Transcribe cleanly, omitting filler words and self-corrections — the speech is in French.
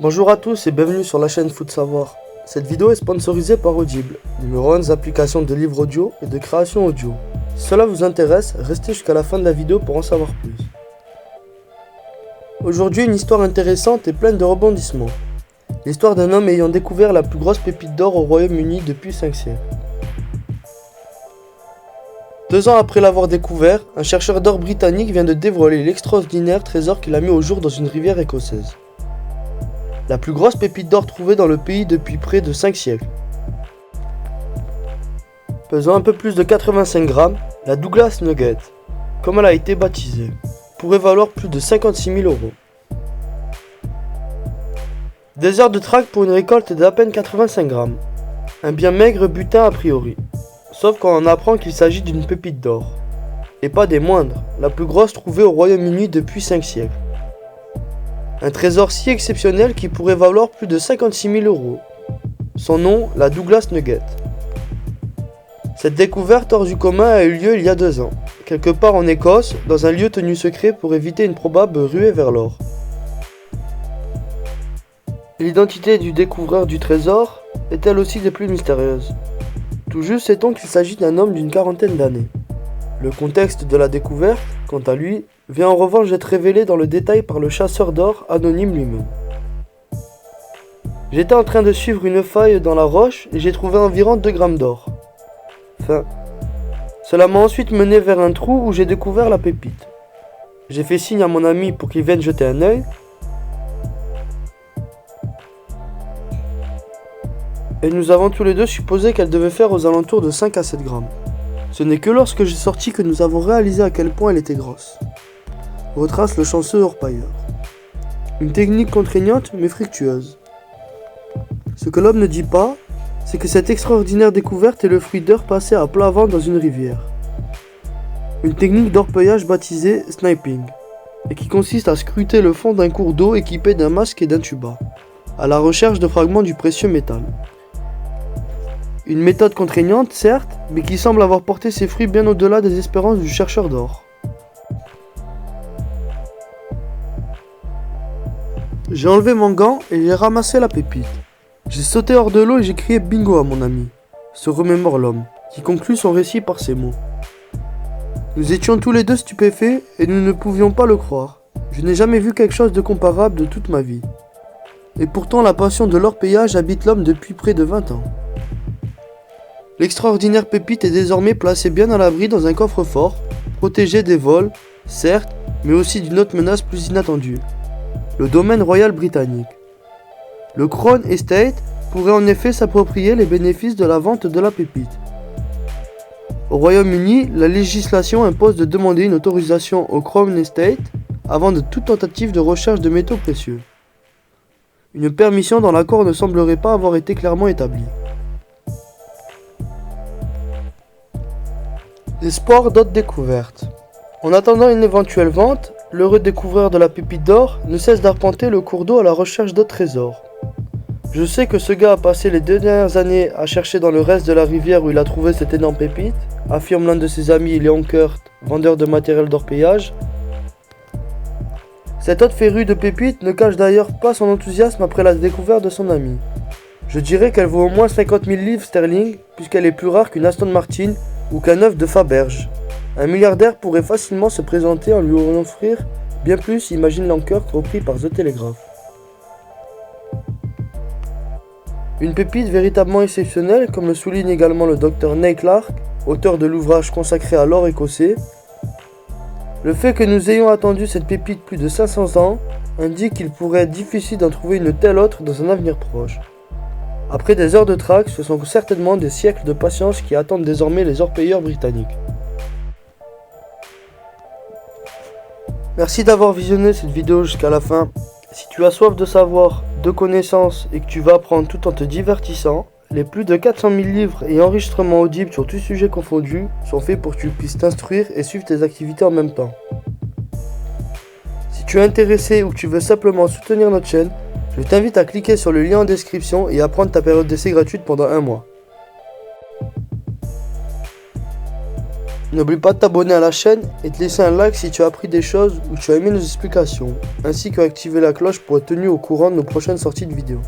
Bonjour à tous et bienvenue sur la chaîne Foot Savoir. Cette vidéo est sponsorisée par Audible, numéro 1 des applications de livres audio et de création audio. Si cela vous intéresse, restez jusqu'à la fin de la vidéo pour en savoir plus. Aujourd'hui, une histoire intéressante et pleine de rebondissements. L'histoire d'un homme ayant découvert la plus grosse pépite d'or au Royaume-Uni depuis 5 siècles. 2 ans après l'avoir découvert, un chercheur d'or britannique vient de dévoiler l'extraordinaire trésor qu'il a mis au jour dans une rivière écossaise. La plus grosse pépite d'or trouvée dans le pays depuis près de 5 siècles. Pesant un peu plus de 85 grammes, la Douglas Nugget, comme elle a été baptisée, pourrait valoir plus de 56 000 euros. Des heures de traque pour une récolte d'à peine 85 grammes. Un bien maigre butin a priori. Sauf quand on apprend qu'il s'agit d'une pépite d'or. Et pas des moindres, la plus grosse trouvée au Royaume-Uni depuis 5 siècles. Un trésor si exceptionnel qu'il pourrait valoir plus de 56 000 euros. Son nom, la Douglas Nugget. Cette découverte hors du commun a eu lieu il y a 2 ans, quelque part en Écosse, dans un lieu tenu secret pour éviter une probable ruée vers l'or. L'identité du découvreur du trésor est elle aussi des plus mystérieuses. Tout juste sait-on qu'il s'agit d'un homme d'une quarantaine d'années. Le contexte de la découverte, quant à lui, vient en revanche d'être révélé dans le détail par le chasseur d'or anonyme lui-même. J'étais en train de suivre une faille dans la roche et j'ai trouvé environ 2 grammes d'or. Cela m'a ensuite mené vers un trou où j'ai découvert la pépite. J'ai fait signe à mon ami pour qu'il vienne jeter un œil. Et nous avons tous les deux supposé qu'elle devait faire aux alentours de 5 à 7 grammes. Ce n'est que lorsque j'ai sorti que nous avons réalisé à quel point elle était grosse. Retrace le chanceux orpailleur. Une technique contraignante mais fructueuse. Ce que l'homme ne dit pas, c'est que cette extraordinaire découverte est le fruit d'heures passées à plat ventre dans une rivière. Une technique d'orpaillage baptisée sniping, et qui consiste à scruter le fond d'un cours d'eau équipé d'un masque et d'un tuba, à la recherche de fragments du précieux métal. Une méthode contraignante, certes, mais qui semble avoir porté ses fruits bien au-delà des espérances du chercheur d'or. J'ai enlevé mon gant et j'ai ramassé la pépite. J'ai sauté hors de l'eau et j'ai crié bingo à mon ami, se remémore l'homme, qui conclut son récit par ces mots. Nous étions tous les deux stupéfaits et nous ne pouvions pas le croire. Je n'ai jamais vu quelque chose de comparable de toute ma vie. Et pourtant la passion de l'orpaillage habite l'homme depuis près de 20 ans. L'extraordinaire pépite est désormais placée bien à l'abri dans un coffre-fort, protégée des vols, certes, mais aussi d'une autre menace plus inattendue. Le domaine royal britannique. Le Crown Estate pourrait en effet s'approprier les bénéfices de la vente de la pépite. Au Royaume-Uni, la législation impose de demander une autorisation au Crown Estate avant de toute tentative de recherche de métaux précieux. Une permission dans l'accord ne semblerait pas avoir été clairement établie. L'espoir d'autres découvertes. En attendant une éventuelle vente, l'heureux découvreur de la pépite d'or ne cesse d'arpenter le cours d'eau à la recherche d'autres trésors. Je sais que ce gars a passé les 2 dernières années à chercher dans le reste de la rivière où il a trouvé cette énorme pépite, affirme l'un de ses amis Léon Kurt, vendeur de matériel d'orpaillage. Cet autre féru de pépites ne cache d'ailleurs pas son enthousiasme après la découverte de son ami. Je dirais qu'elle vaut au moins 50 000 livres sterling, puisqu'elle est plus rare qu'une Aston Martin ou qu'un œuf de Faberge. Un milliardaire pourrait facilement se présenter en lui offrir bien plus, imagine Lankert, repris par The Telegraph. Une pépite véritablement exceptionnelle, comme le souligne également le docteur Neil Clark, auteur de l'ouvrage consacré à l'or écossais. Le fait que nous ayons attendu cette pépite plus de 500 ans indique qu'il pourrait être difficile d'en trouver une telle autre dans un avenir proche. Après des heures de traque, ce sont certainement des siècles de patience qui attendent désormais les orpailleurs britanniques. Merci d'avoir visionné cette vidéo jusqu'à la fin. Si tu as soif de savoir, de connaissances et que tu vas apprendre tout en te divertissant, les plus de 400 000 livres et enregistrements audibles sur tous sujets confondus sont faits pour que tu puisses t'instruire et suivre tes activités en même temps. Si tu es intéressé ou que tu veux simplement soutenir notre chaîne, je t'invite à cliquer sur le lien en description et à prendre ta période d'essai gratuite pendant 1 mois. N'oublie pas de t'abonner à la chaîne et de laisser un like si tu as appris des choses ou tu as aimé nos explications, ainsi que d'activer la cloche pour être tenu au courant de nos prochaines sorties de vidéos.